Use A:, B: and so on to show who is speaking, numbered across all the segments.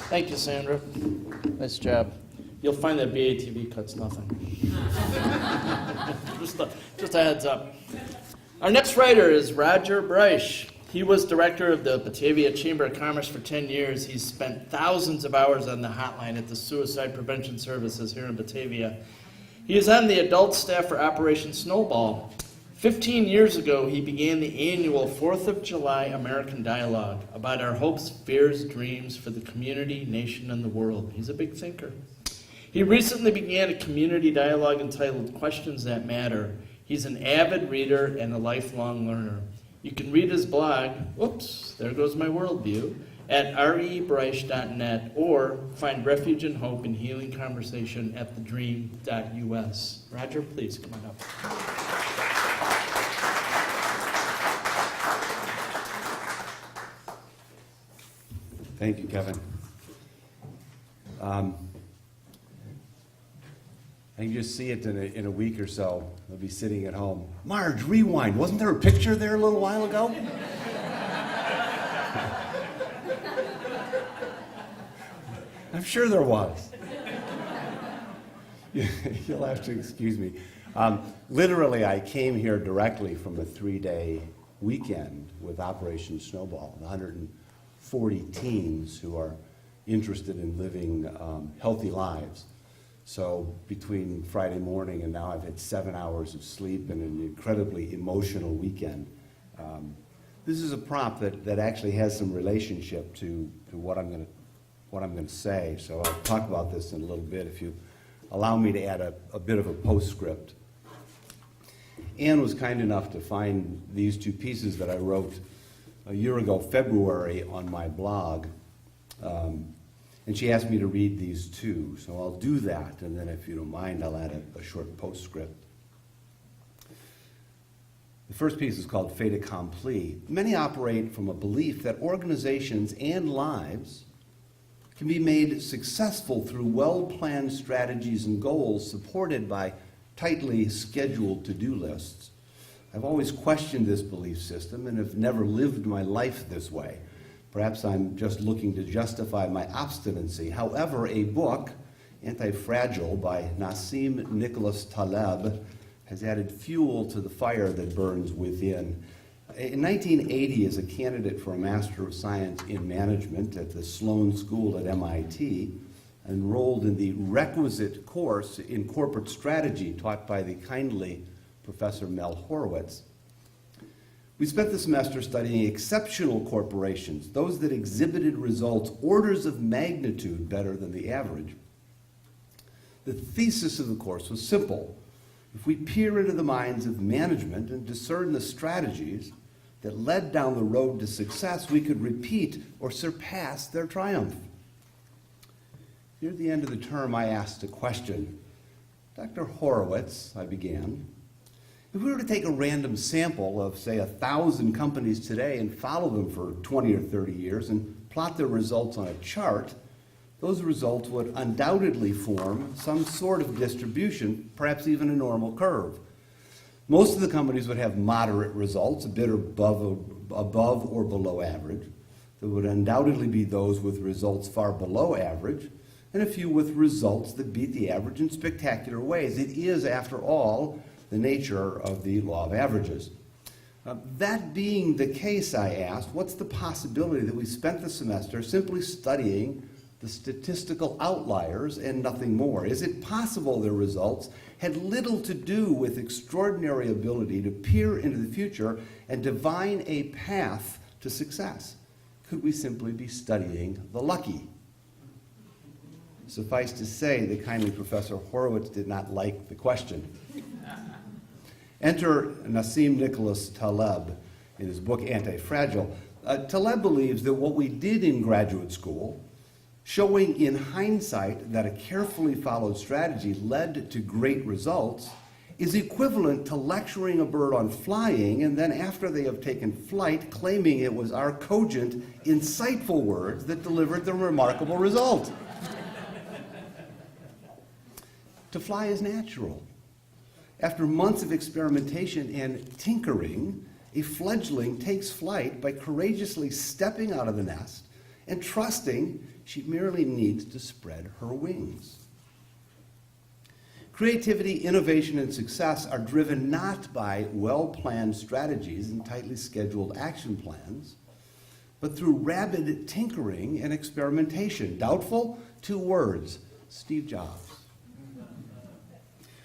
A: Thank you, Sandra. Nice job. You'll find that BATV cuts nothing. just a heads up. Our next writer is Roger Breisch. He was director of the Batavia Chamber of Commerce for 10 years. He's spent thousands of hours on the hotline at the Suicide Prevention Services here in Batavia. He is on the adult staff for Operation Snowball. 15 years ago, he began the annual 4th of July American Dialogue about our hopes, fears, dreams for the community, nation, and the world. He's a big thinker. He recently began a community dialogue entitled Questions That Matter. He's an avid reader and a lifelong learner. You can read his blog, oops, there goes my worldview, at rebreisch.net or find refuge and hope in healing conversation at thedream.us. Roger, please come on up.
B: Thank you, Kevin. I can just see it in a week or so. I'll be sitting at home. Marge, rewind. Wasn't there a picture there a little while ago? I'm sure there was. You'll have to excuse me. Literally, I came here directly from a 3-day weekend with Operation Snowball, 140 teens who are interested in living healthy lives. So between Friday morning and now, I've had 7 hours of sleep and an incredibly emotional weekend. This is a prompt that actually has some relationship to what I'm going to say. So I'll talk about this in a little bit if you allow me to add a bit of a postscript. Anne was kind enough to find these two pieces that I wrote a year ago, February, on my blog. And she asked me to read these two, so I'll do that, and then if you don't mind, I'll add a short postscript. The first piece is called Fait Accompli. Many operate from a belief that organizations and lives can be made successful through well-planned strategies and goals supported by tightly scheduled to-do lists. I've always questioned this belief system and have never lived my life this way. Perhaps I'm just looking to justify my obstinacy. However, a book, Anti-Fragile, by Nassim Nicholas Taleb, has added fuel to the fire that burns within. In 1980, as a candidate for a Master of Science in Management at the Sloan School at MIT, enrolled in the requisite course in corporate strategy taught by the kindly Professor Mel Horowitz. We spent the semester studying exceptional corporations, those that exhibited results orders of magnitude better than the average. The thesis of the course was simple. If we peer into the minds of management and discern the strategies that led down the road to success, we could repeat or surpass their triumph. Near the end of the term, I asked a question. Dr. Horowitz, I began, if we were to take a random sample of, say, 1,000 companies today and follow them for 20 or 30 years and plot their results on a chart, those results would undoubtedly form some sort of distribution, perhaps even a normal curve. Most of the companies would have moderate results, a bit above or below average. There would undoubtedly be those with results far below average, and a few with results that beat the average in spectacular ways. It is, after all, the nature of the law of averages. That being the case, I asked, what's the possibility that we spent the semester simply studying the statistical outliers and nothing more? Is it possible their results had little to do with extraordinary ability to peer into the future and divine a path to success? Could we simply be studying the lucky? Suffice to say, the kindly Professor Horowitz did not like the question. Enter Nassim Nicholas Taleb in his book Anti-Fragile. Taleb believes that what we did in graduate school, showing in hindsight that a carefully followed strategy led to great results, is equivalent to lecturing a bird on flying and then after they have taken flight, claiming it was our cogent, insightful words that delivered the remarkable result. To fly is natural. After months of experimentation and tinkering, a fledgling takes flight by courageously stepping out of the nest and trusting she merely needs to spread her wings. Creativity, innovation, and success are driven not by well-planned strategies and tightly scheduled action plans, but through rapid tinkering and experimentation. Doubtful? 2 words: Steve Jobs.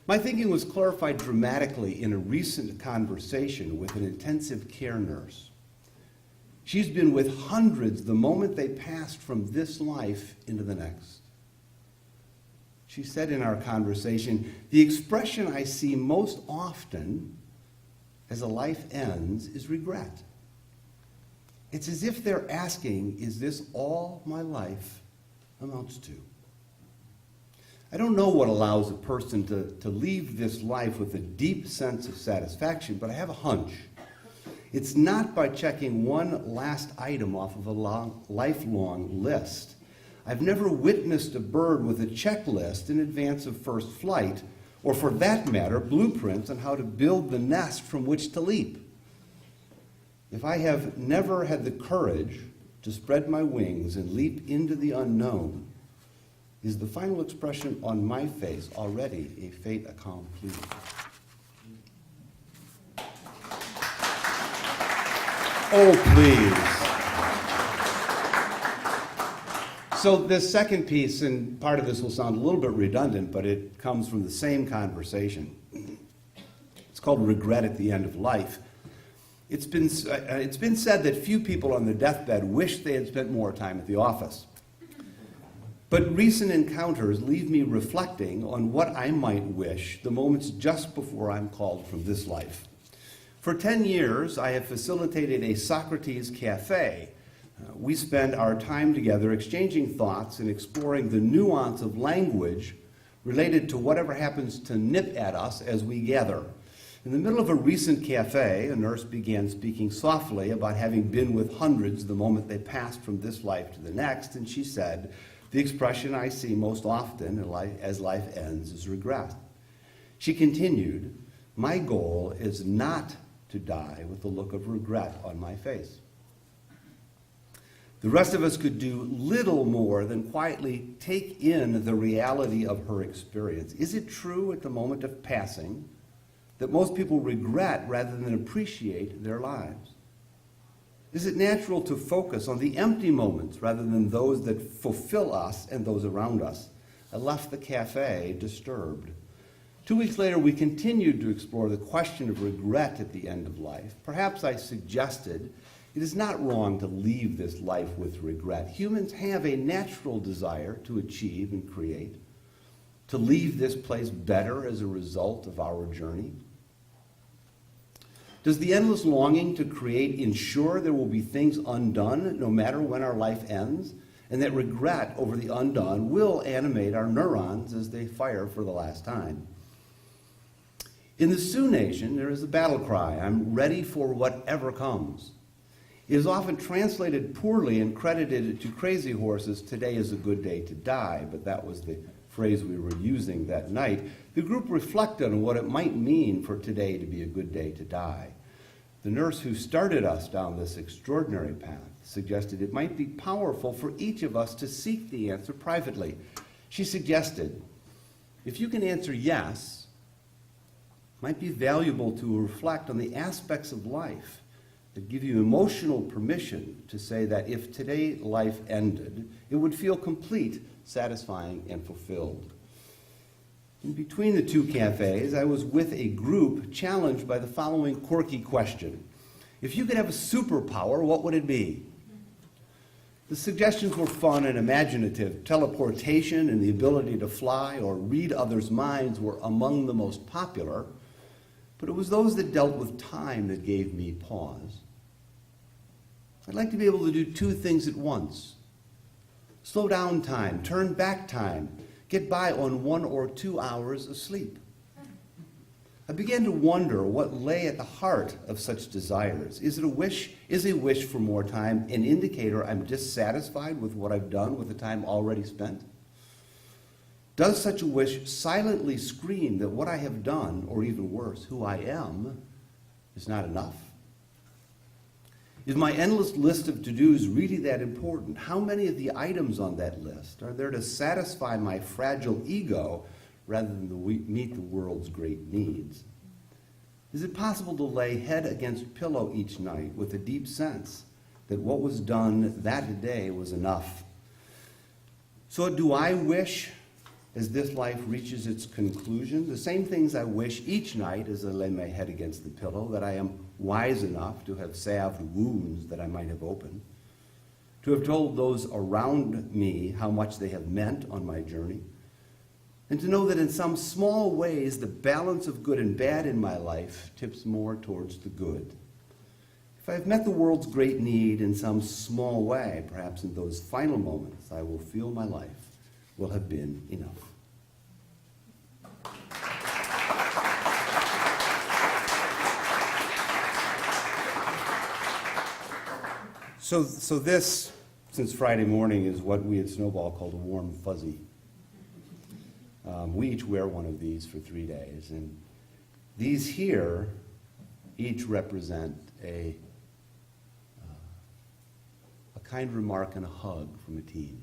B: My thinking was clarified dramatically in a recent conversation with an intensive care nurse. She's been with hundreds the moment they passed from this life into the next. She said in our conversation, "The expression I see most often as a life ends is regret. It's as if they're asking, is this all my life amounts to?" I don't know what allows a person to leave this life with a deep sense of satisfaction, but I have a hunch. It's not by checking one last item off of a lifelong list. I've never witnessed a bird with a checklist in advance of first flight, or for that matter, blueprints on how to build the nest from which to leap. If I have never had the courage to spread my wings and leap into the unknown, is the final expression on my face already a fait accompli? Oh, please. So this second piece, and part of this will sound a little bit redundant, but it comes from the same conversation. It's called regret at the end of life. It's been said that few people on their deathbed wish they had spent more time at the office. But recent encounters leave me reflecting on what I might wish the moments just before I'm called from this life. For 10 years, I have facilitated a Socrates Cafe. We spend our time together exchanging thoughts and exploring the nuance of language related to whatever happens to nip at us as we gather. In the middle of a recent cafe, a nurse began speaking softly about having been with hundreds the moment they passed from this life to the next, and she said, "The expression I see most often as life ends is regret." She continued, "My goal is not to die with the look of regret on my face." The rest of us could do little more than quietly take in the reality of her experience. Is it true at the moment of passing that most people regret rather than appreciate their lives? Is it natural to focus on the empty moments rather than those that fulfill us and those around us? I left the cafe disturbed. 2 weeks later, we continued to explore the question of regret at the end of life. Perhaps I suggested it is not wrong to leave this life with regret. Humans have a natural desire to achieve and create, to leave this place better as a result of our journey. Does the endless longing to create ensure there will be things undone no matter when our life ends, and that regret over the undone will animate our neurons as they fire for the last time? In the Sioux Nation, there is a battle cry, "I'm ready for whatever comes." It is often translated poorly and credited to crazy horses, "Today is a good day to die," but that was the phrase we were using that night. The group reflected on what it might mean for today to be a good day to die. The nurse who started us down this extraordinary path suggested it might be powerful for each of us to seek the answer privately. She suggested, if you can answer yes, it might be valuable to reflect on the aspects of life that give you emotional permission to say that if today life ended, it would feel complete, satisfying, and fulfilled. In between the 2 cafes, I was with a group challenged by the following quirky question. If you could have a superpower, what would it be? The suggestions were fun and imaginative. Teleportation and the ability to fly or read others' minds were among the most popular, but it was those that dealt with time that gave me pause. I'd like to be able to do 2 things at once. Slow down time, turn back time, get by on 1 or 2 hours of sleep. I began to wonder what lay at the heart of such desires. Is a wish for more time an indicator I'm dissatisfied with what I've done with the time already spent? Does such a wish silently scream that what I have done, or even worse, who I am, is not enough? Is my endless list of to-dos really that important? How many of the items on that list are there to satisfy my fragile ego rather than to meet the world's great needs? Is it possible to lay head against pillow each night with a deep sense that what was done that day was enough? So do I wish, as this life reaches its conclusion, the same things I wish each night as I lay my head against the pillow, that I am wise enough to have salved wounds that I might have opened, to have told those around me how much they have meant on my journey, and to know that in some small ways the balance of good and bad in my life tips more towards the good. If I have met the world's great need in some small way, perhaps in those final moments, I will feel my life will have been enough. So this, since Friday morning, is what we at Snowball called a warm fuzzy. We each wear one of these for 3 days, and these here each represent a kind remark and a hug from a teen.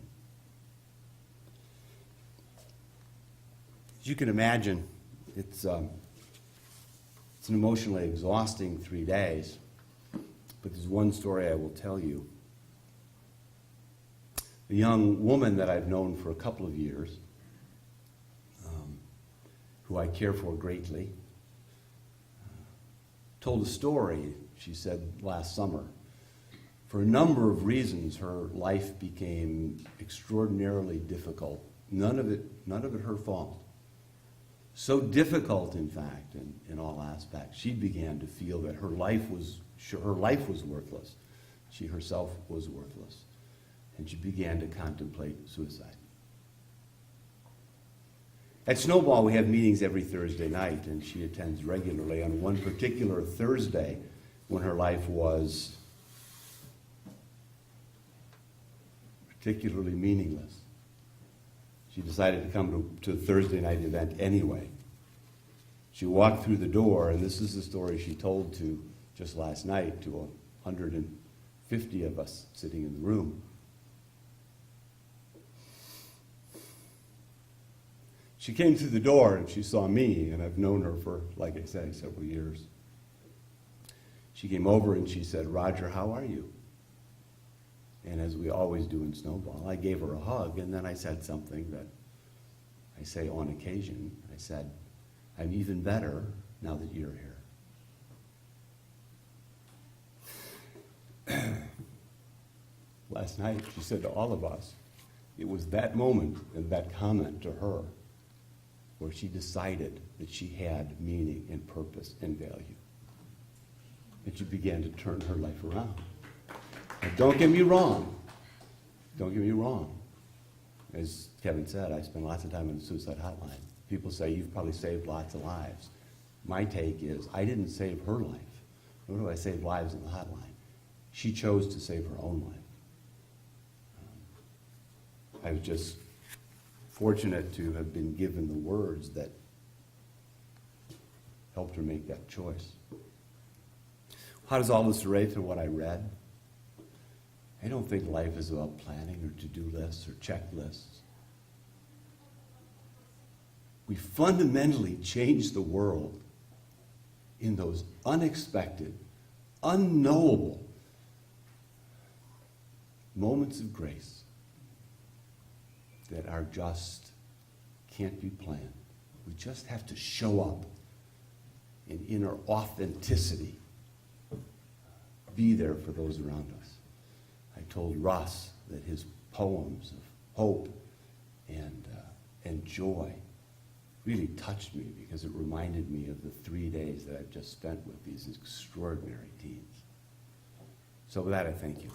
B: As you can imagine, it's an emotionally exhausting 3 days, but there's one story I will tell you. A young woman that I've known for a couple of years, who I care for greatly, told a story, she said, last summer. For a number of reasons, her life became extraordinarily difficult. None of it her fault. So difficult, in fact, in all aspects. She began to feel that her life was worthless. She herself was worthless. And she began to contemplate suicide. At Snowball, we have meetings every Thursday night, and she attends regularly. On one particular Thursday, when her life was particularly meaningless, she decided to come to a Thursday night event anyway. She walked through the door, and this is the story she told to just last night to 150 of us sitting in the room. She came through the door and she saw me, and I've known her for, like I say, several years. She came over and she said, "Roger, how are you?" And as we always do in Snowball, I gave her a hug, and then I said something that I say on occasion. I said, "I'm even better now that you're here." Last night, she said to all of us, it was that moment and that comment to her where she decided that she had meaning and purpose and value. And she began to turn her life around. Now, don't get me wrong. As Kevin said, I spend lots of time on the suicide hotline. People say, "You've probably saved lots of lives." My take is, I didn't save her life, nor do I save lives on the hotline. She chose to save her own life. I was just fortunate to have been given the words that helped her make that choice. How does all this relate to what I read? I don't think life is about planning or to-do lists or checklists. We fundamentally change the world in those unexpected, unknowable moments of grace that are just can't be planned. We just have to show up in inner authenticity, be there for those around us. I told Russ that his poems of hope and joy really touched me because it reminded me of the 3 days that I've just spent with these extraordinary teens. So with that, I thank you.